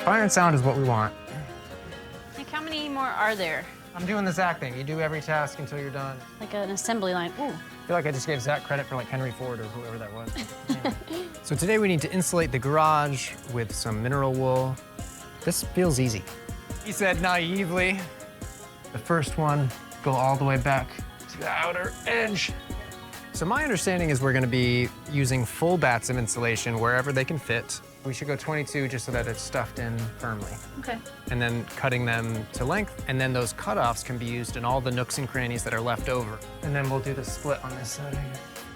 Fire and sound is what we want. Like, how many more are there? I'm doing the Zach thing. You do every task until you're done. Like an assembly line. Ooh. I feel like I just gave Zach credit for like Henry Ford or whoever that was. Yeah. So today we need to insulate the garage with some mineral wool. This feels easy. He said naively, the first one, go all the way back to the outer edge. So my understanding is we're gonna be using full bats of insulation wherever they can fit. We should go 22 just so that it's stuffed in firmly. Okay. And then cutting them to length, and then those cutoffs can be used in all the nooks and crannies that are left over. And then we'll do the split on this side here.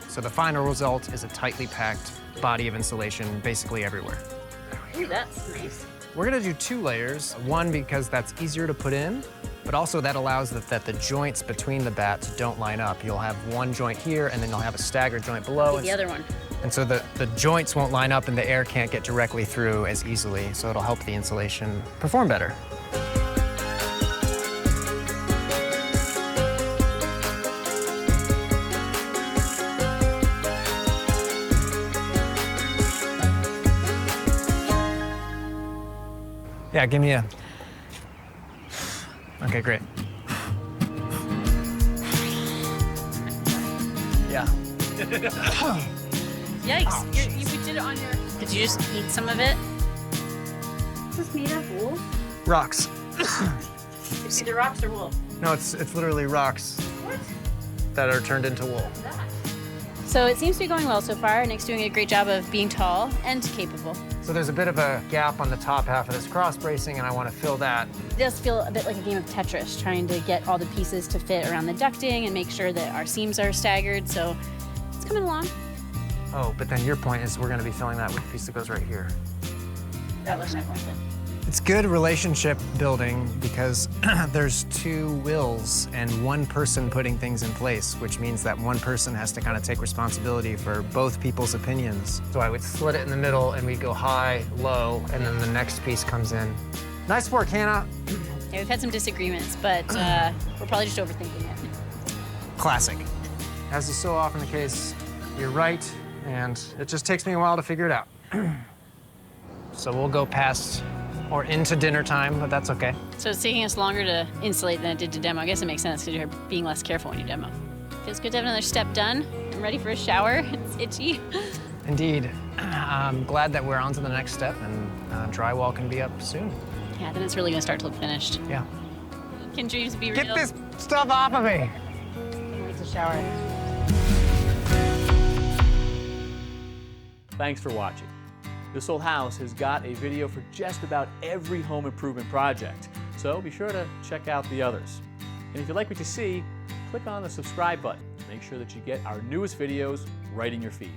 So the final result is a tightly packed body of insulation basically everywhere. Ooh, that's nice. We're gonna do 2 layers. One, because that's easier to put in, but also that allows that the joints between the bats don't line up. You'll have one joint here, and then you'll have a staggered joint below. The other one. And so the joints won't line up and the air can't get directly through as easily, so it'll help the insulation perform better. Yeah, give me a... Okay, great. Yeah. Yikes. You did it on your... Did you just eat some of it? Is this made of wool? Rocks. It's either rocks or wool. No, it's literally rocks. What? That are turned into wool. So it seems to be going well so far. Nick's doing a great job of being tall and capable. So there's a bit of a gap on the top half of this cross bracing, and I want to fill that. It does feel a bit like a game of Tetris, trying to get all the pieces to fit around the ducting and make sure that our seams are staggered, so it's coming along. Oh, but then your point is we're going to be filling that with the piece that goes right here. That was my point. It's good relationship building because there's 2 wills and 1 person putting things in place, which means that 1 person has to kind of take responsibility for both people's opinions. So I would split it in the middle and we'd go high, low, and then the next piece comes in. Nice work, Hannah. Yeah, we've had some disagreements, but we're probably just overthinking it. Classic. As is so often the case, you're right, and it just takes me a while to figure it out. So we'll go past or into dinner time, but that's okay. So it's taking us longer to insulate than it did to demo. I guess it makes sense because you're being less careful when you demo. Feels good to have another step done. I'm ready for a shower. It's itchy. Indeed. I'm glad that we're on to the next step, and drywall can be up soon. Yeah, then it's really gonna start to look finished. Yeah. Can dreams be real? Get this stuff off of me! It's a shower. Thanks for watching. This Old House has got a video for just about every home improvement project, so be sure to check out the others. And if you like what you see, click on the subscribe button to make sure that you get our newest videos right in your feed.